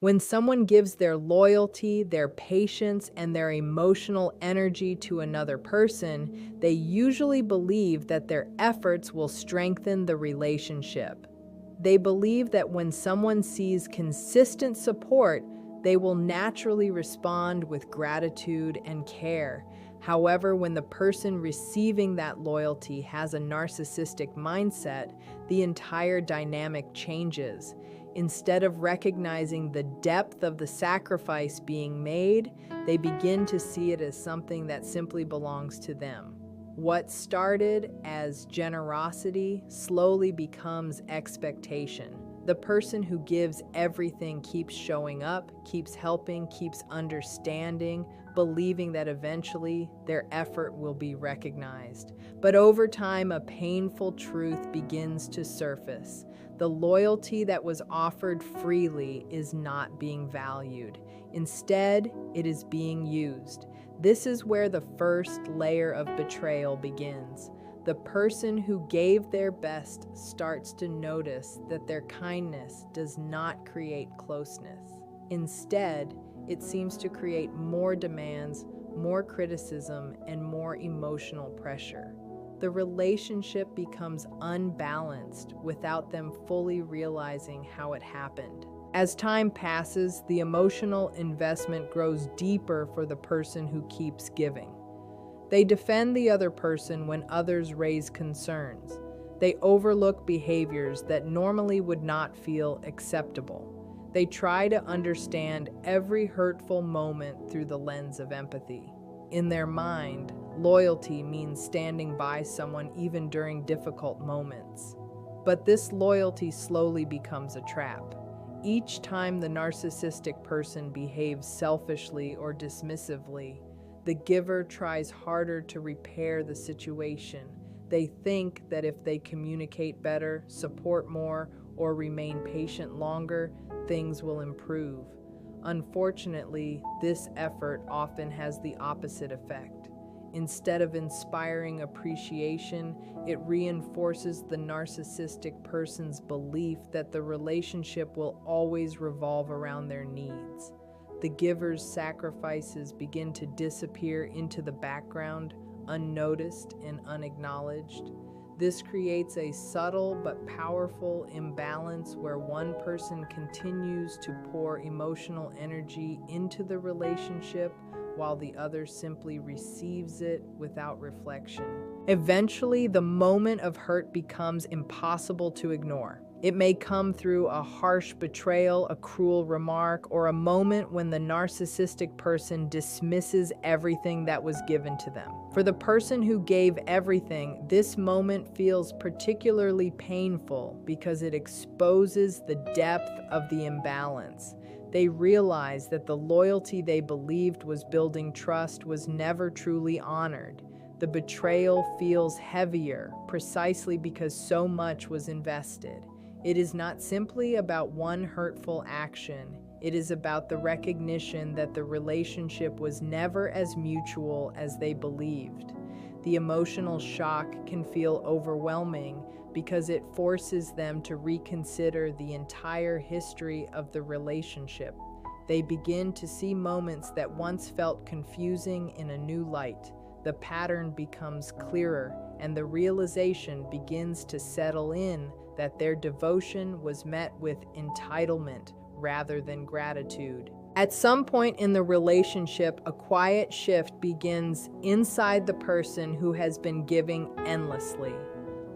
When someone gives their loyalty, their patience, and their emotional energy to another person, they usually believe that their efforts will strengthen the relationship. They believe that when someone sees consistent support, they will naturally respond with gratitude and care. However, when the person receiving that loyalty has a narcissistic mindset, the entire dynamic changes. Instead of recognizing the depth of the sacrifice being made, they begin to see it as something that simply belongs to them. What started as generosity slowly becomes expectation. The person who gives everything keeps showing up, keeps helping, keeps understanding, believing that eventually their effort will be recognized. But over time, a painful truth begins to surface. The loyalty that was offered freely is not being valued. Instead, it is being used. This is where the first layer of betrayal begins. The person who gave their best starts to notice that their kindness does not create closeness. Instead, it seems to create more demands, more criticism, and more emotional pressure. The relationship becomes unbalanced without them fully realizing how it happened. As time passes, the emotional investment grows deeper for the person who keeps giving. They defend the other person when others raise concerns. They overlook behaviors that normally would not feel acceptable. They try to understand every hurtful moment through the lens of empathy. In their mind, loyalty means standing by someone even during difficult moments. But this loyalty slowly becomes a trap. Each time the narcissistic person behaves selfishly or dismissively, the giver tries harder to repair the situation. They think that if they communicate better, support more, or remain patient longer, things will improve. Unfortunately, this effort often has the opposite effect. Instead of inspiring appreciation, it reinforces the narcissistic person's belief that the relationship will always revolve around their needs. The giver's sacrifices begin to disappear into the background, unnoticed and unacknowledged. This creates a subtle but powerful imbalance where one person continues to pour emotional energy into the relationship while the other simply receives it without reflection. Eventually, the moment of hurt becomes impossible to ignore. It may come through a harsh betrayal, a cruel remark, or a moment when the narcissistic person dismisses everything that was given to them. For the person who gave everything, this moment feels particularly painful because it exposes the depth of the imbalance. They realize that the loyalty they believed was building trust was never truly honored. The betrayal feels heavier precisely because so much was invested. It is not simply about one hurtful action. It is about the recognition that the relationship was never as mutual as they believed. The emotional shock can feel overwhelming because it forces them to reconsider the entire history of the relationship. They begin to see moments that once felt confusing in a new light. The pattern becomes clearer, and the realization begins to settle in that their devotion was met with entitlement rather than gratitude. At some point in the relationship, a quiet shift begins inside the person who has been giving endlessly.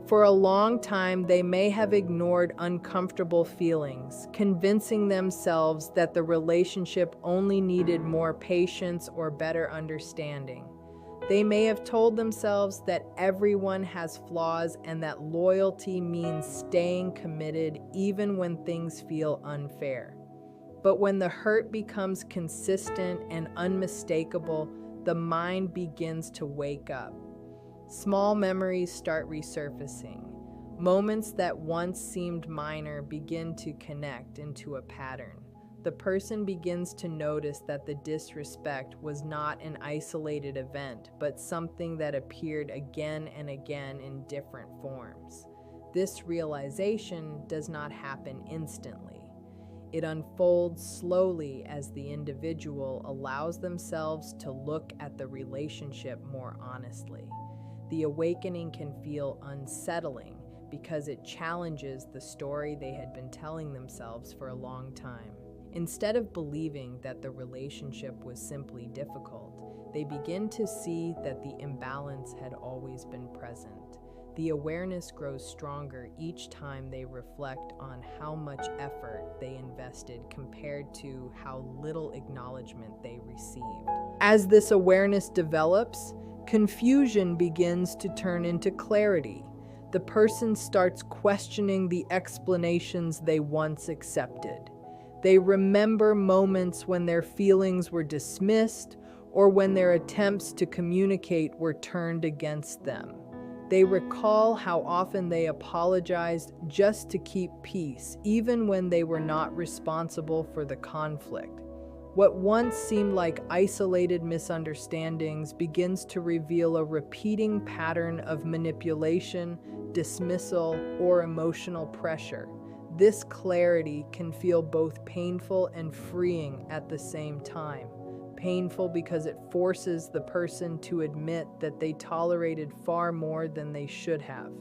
For a long time, they may have ignored uncomfortable feelings, convincing themselves that the relationship only needed more patience or better understanding. They may have told themselves that everyone has flaws and that loyalty means staying committed even when things feel unfair. But when the hurt becomes consistent and unmistakable, the mind begins to wake up. Small memories start resurfacing. Moments that once seemed minor begin to connect into a pattern. The person begins to notice that the disrespect was not an isolated event, but something that appeared again and again in different forms. This realization does not happen instantly. It unfolds slowly as the individual allows themselves to look at the relationship more honestly. The awakening can feel unsettling because it challenges the story they had been telling themselves for a long time. Instead of believing that the relationship was simply difficult, they begin to see that the imbalance had always been present. The awareness grows stronger each time they reflect on how much effort they invested compared to how little acknowledgement they received. As this awareness develops, confusion begins to turn into clarity. The person starts questioning the explanations they once accepted. They remember moments when their feelings were dismissed or when their attempts to communicate were turned against them. They recall how often they apologized just to keep peace, even when they were not responsible for the conflict. What once seemed like isolated misunderstandings begins to reveal a repeating pattern of manipulation, dismissal, or emotional pressure. This clarity can feel both painful and freeing at the same time. Painful because it forces the person to admit that they tolerated far more than they should have.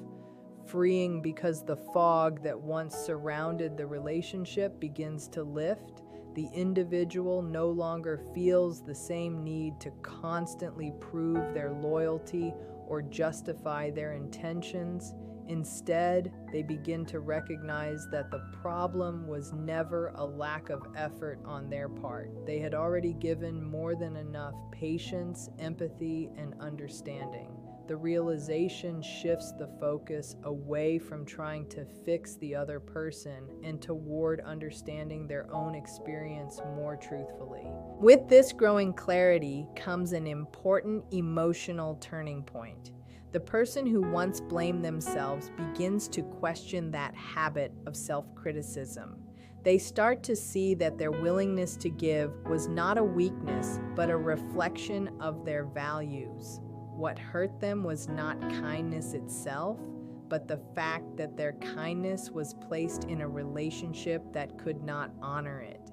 Freeing because the fog that once surrounded the relationship begins to lift. The individual no longer feels the same need to constantly prove their loyalty or justify their intentions. Instead, they begin to recognize that the problem was never a lack of effort on their part. They had already given more than enough patience, empathy, and understanding. The realization shifts the focus away from trying to fix the other person and toward understanding their own experience more truthfully. With this growing clarity comes an important emotional turning point. The person who once blamed themselves begins to question that habit of self-criticism. They start to see that their willingness to give was not a weakness, but a reflection of their values. What hurt them was not kindness itself, but the fact that their kindness was placed in a relationship that could not honor it.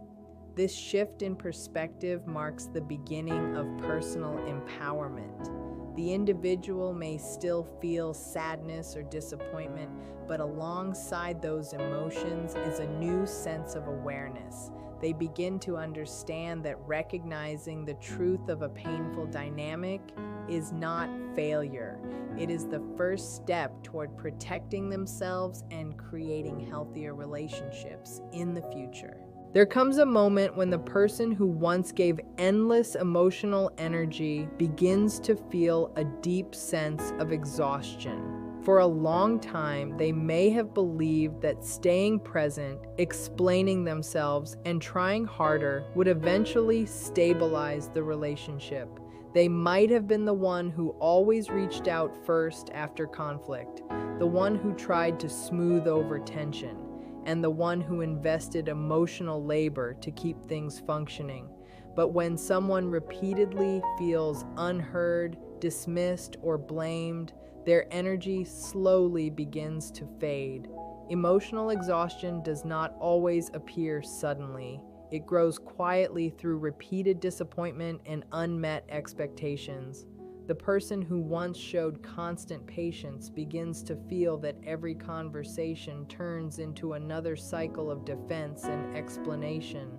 This shift in perspective marks the beginning of personal empowerment. The individual may still feel sadness or disappointment, but alongside those emotions is a new sense of awareness. They begin to understand that recognizing the truth of a painful dynamic is not failure. It is the first step toward protecting themselves and creating healthier relationships in the future. There comes a moment when the person who once gave endless emotional energy begins to feel a deep sense of exhaustion. For a long time, they may have believed that staying present, explaining themselves, and trying harder would eventually stabilize the relationship. They might have been the one who always reached out first after conflict, the one who tried to smooth over tension, and the one who invested emotional labor to keep things functioning. But when someone repeatedly feels unheard, dismissed, or blamed, their energy slowly begins to fade. Emotional exhaustion does not always appear suddenly. It grows quietly through repeated disappointment and unmet expectations. The person who once showed constant patience begins to feel that every conversation turns into another cycle of defense and explanation.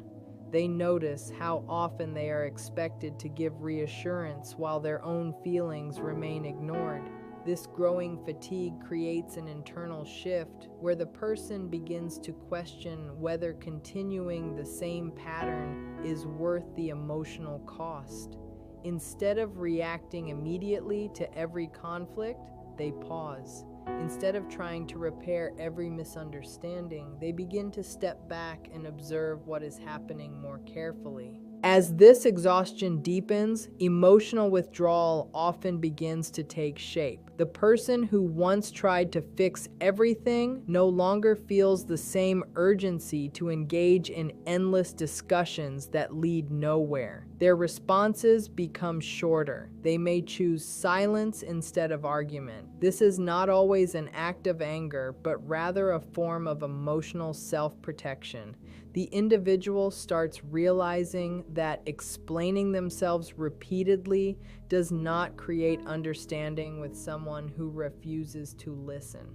They notice how often they are expected to give reassurance while their own feelings remain ignored. This growing fatigue creates an internal shift where the person begins to question whether continuing the same pattern is worth the emotional cost. Instead of reacting immediately to every conflict, they pause. Instead of trying to repair every misunderstanding, they begin to step back and observe what is happening more carefully. As this exhaustion deepens, emotional withdrawal often begins to take shape. The person who once tried to fix everything no longer feels the same urgency to engage in endless discussions that lead nowhere. Their responses become shorter. They may choose silence instead of argument. This is not always an act of anger, but rather a form of emotional self-protection. The individual starts realizing that explaining themselves repeatedly does not create understanding with someone who refuses to listen.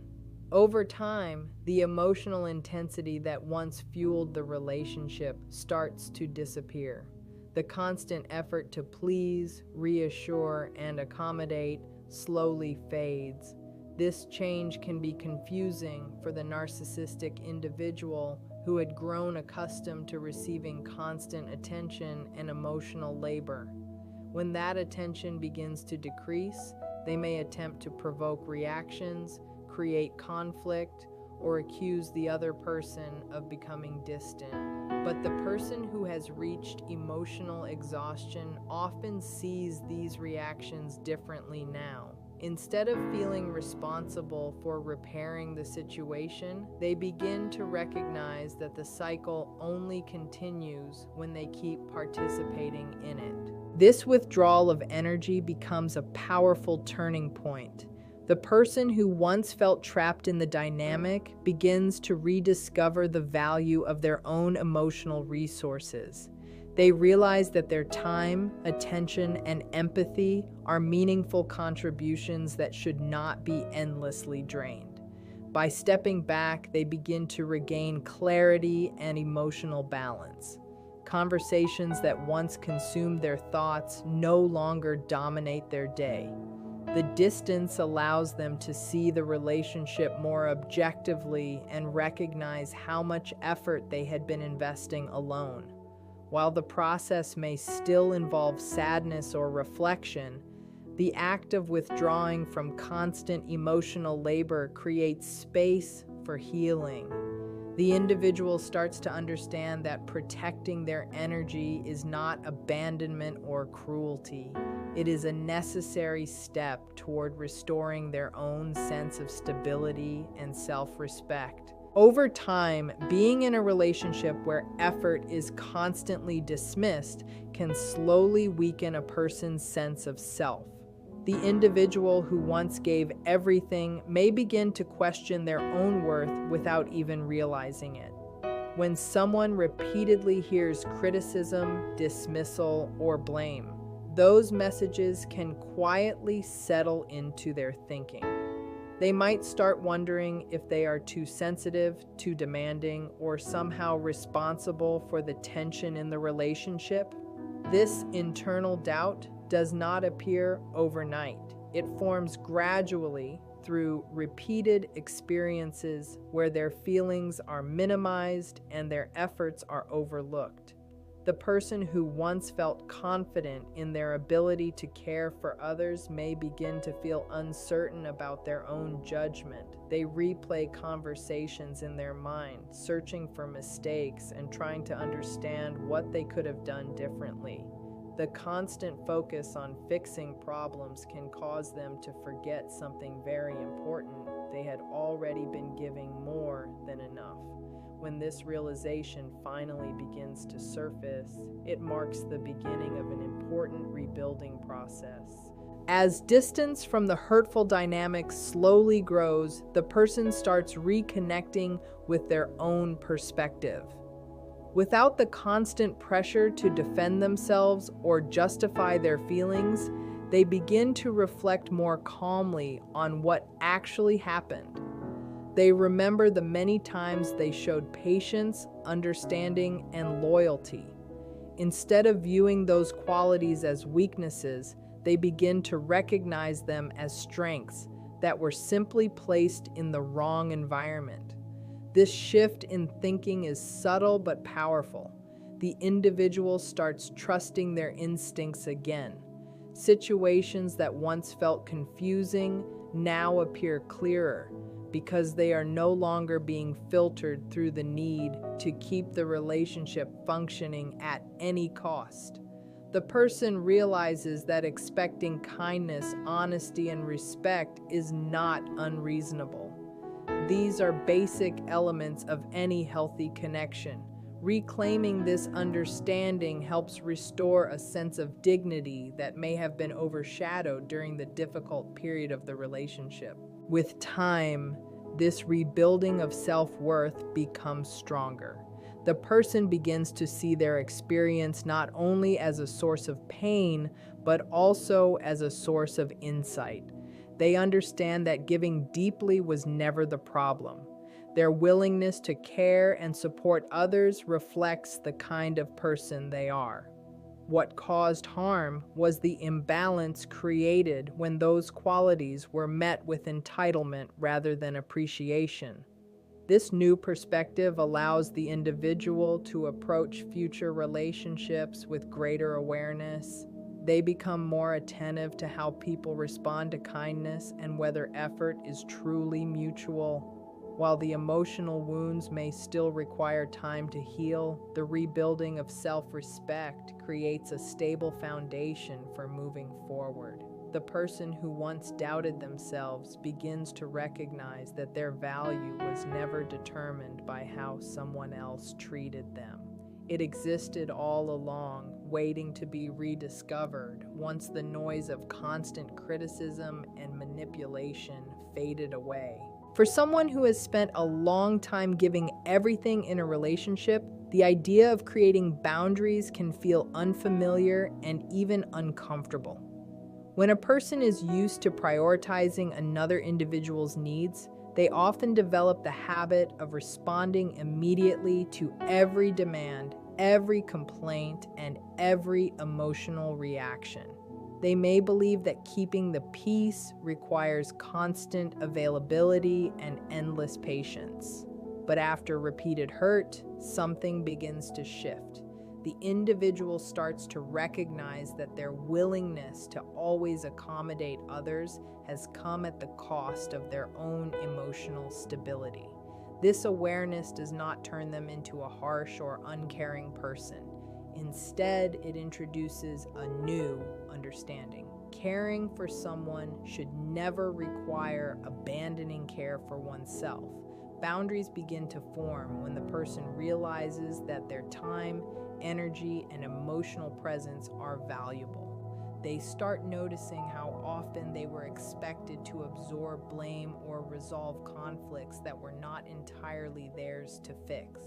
Over time, the emotional intensity that once fueled the relationship starts to disappear. The constant effort to please, reassure, and accommodate slowly fades. This change can be confusing for the narcissistic individual who had grown accustomed to receiving constant attention and emotional labor. When that attention begins to decrease, they may attempt to provoke reactions, create conflict, or accuse the other person of becoming distant. But the person who has reached emotional exhaustion often sees these reactions differently now. Instead of feeling responsible for repairing the situation, they begin to recognize that the cycle only continues when they keep participating in it. This withdrawal of energy becomes a powerful turning point. The person who once felt trapped in the dynamic begins to rediscover the value of their own emotional resources. They realize that their time, attention, and empathy are meaningful contributions that should not be endlessly drained. By stepping back, they begin to regain clarity and emotional balance. Conversations that once consumed their thoughts no longer dominate their day. The distance allows them to see the relationship more objectively and recognize how much effort they had been investing alone. While the process may still involve sadness or reflection, the act of withdrawing from constant emotional labor creates space for healing. The individual starts to understand that protecting their energy is not abandonment or cruelty. It is a necessary step toward restoring their own sense of stability and self-respect. Over time, being in a relationship where effort is constantly dismissed can slowly weaken a person's sense of self. The individual who once gave everything may begin to question their own worth without even realizing it. When someone repeatedly hears criticism, dismissal, or blame, those messages can quietly settle into their thinking. They might start wondering if they are too sensitive, too demanding, or somehow responsible for the tension in the relationship. This internal doubt does not appear overnight. It forms gradually through repeated experiences where their feelings are minimized and their efforts are overlooked. The person who once felt confident in their ability to care for others may begin to feel uncertain about their own judgment. They replay conversations in their mind, searching for mistakes and trying to understand what they could have done differently. The constant focus on fixing problems can cause them to forget something very important. They had already been giving more than enough. When this realization finally begins to surface, it marks the beginning of an important rebuilding process. As distance from the hurtful dynamic slowly grows, the person starts reconnecting with their own perspective. Without the constant pressure to defend themselves or justify their feelings, they begin to reflect more calmly on what actually happened. They remember the many times they showed patience, understanding, and loyalty. Instead of viewing those qualities as weaknesses, they begin to recognize them as strengths that were simply placed in the wrong environment. This shift in thinking is subtle but powerful. The individual starts trusting their instincts again. Situations that once felt confusing now appear clearer, because they are no longer being filtered through the need to keep the relationship functioning at any cost. The person realizes that expecting kindness, honesty, and respect is not unreasonable. These are basic elements of any healthy connection. Reclaiming this understanding helps restore a sense of dignity that may have been overshadowed during the difficult period of the relationship. With time, this rebuilding of self-worth becomes stronger. the person begins to see their experience not only as a source of pain, but also as a source of insight. They understand that giving deeply was never the problem. Their willingness to care and support others reflects the kind of person they are. What caused harm was the imbalance created when those qualities were met with entitlement rather than appreciation. This new perspective allows the individual to approach future relationships with greater awareness. They become more attentive to how people respond to kindness and whether effort is truly mutual. While the emotional wounds may still require time to heal, the rebuilding of self-respect creates a stable foundation for moving forward. The person who once doubted themselves begins to recognize that their value was never determined by how someone else treated them. It existed all along, waiting to be rediscovered once the noise of constant criticism and manipulation faded away. For someone who has spent a long time giving everything in a relationship, the idea of creating boundaries can feel unfamiliar and even uncomfortable. When a person is used to prioritizing another individual's needs, they often develop the habit of responding immediately to every demand, every complaint, and every emotional reaction. They may believe that keeping the peace requires constant availability and endless patience. But after repeated hurt, something begins to shift. The individual starts to recognize that their willingness to always accommodate others has come at the cost of their own emotional stability. This awareness does not turn them into a harsh or uncaring person. Instead, it introduces a new understanding. Caring for someone should never require abandoning care for oneself. Boundaries begin to form when the person realizes that their time, energy, and emotional presence are valuable. They start noticing how often they were expected to absorb blame or resolve conflicts that were not entirely theirs to fix.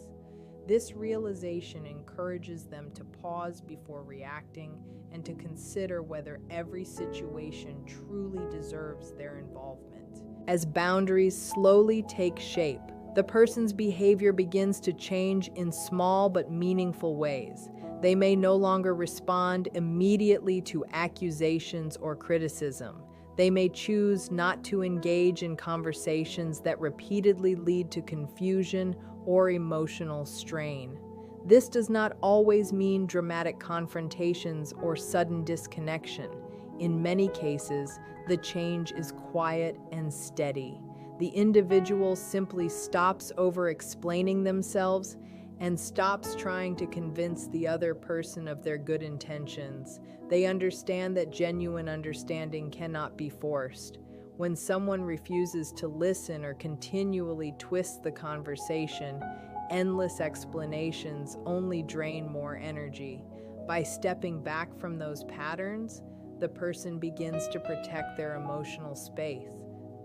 This realization encourages them to pause before reacting and to consider whether every situation truly deserves their involvement. As boundaries slowly take shape, the person's behavior begins to change in small but meaningful ways. They may no longer respond immediately to accusations or criticism. They may choose not to engage in conversations that repeatedly lead to confusion or emotional strain. This does not always mean dramatic confrontations or sudden disconnection. In many cases, the change is quiet and steady. The individual simply stops over-explaining themselves and stops trying to convince the other person of their good intentions. They understand that genuine understanding cannot be forced. When someone refuses to listen or continually twists the conversation, endless explanations only drain more energy. By stepping back from those patterns, the person begins to protect their emotional space.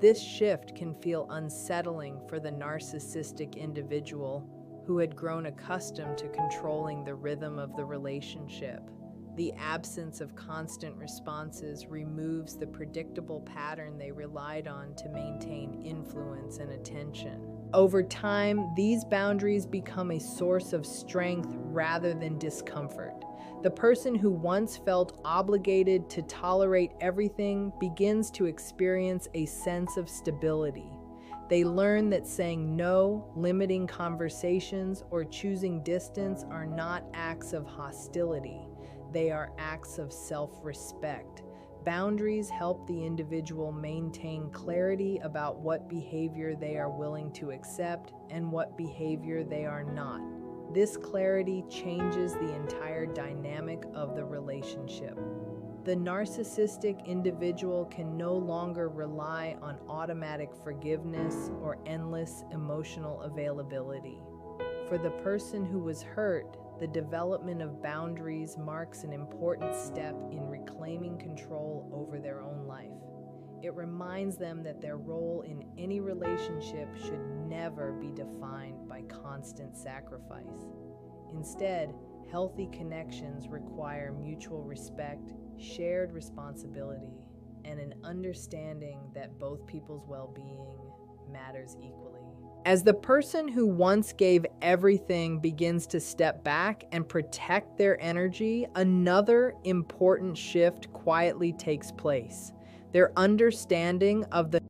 This shift can feel unsettling for the narcissistic individual who had grown accustomed to controlling the rhythm of the relationship. The absence of constant responses removes the predictable pattern they relied on to maintain influence and attention. Over time, these boundaries become a source of strength rather than discomfort. The person who once felt obligated to tolerate everything begins to experience a sense of stability. They learn that saying no, limiting conversations, or choosing distance are not acts of hostility. They are acts of self-respect. Boundaries help the individual maintain clarity about what behavior they are willing to accept and what behavior they are not. This clarity changes the entire dynamic of the relationship. The narcissistic individual can no longer rely on automatic forgiveness or endless emotional availability. For the person who was hurt, the development of boundaries marks an important step in reclaiming control over their own life. It reminds them that their role in any relationship should never be defined by constant sacrifice. Instead, healthy connections require mutual respect, shared responsibility, and an understanding that both people's well-being matters equally. As the person who once gave everything begins to step back and protect their energy, another important shift quietly takes place. Their understanding of the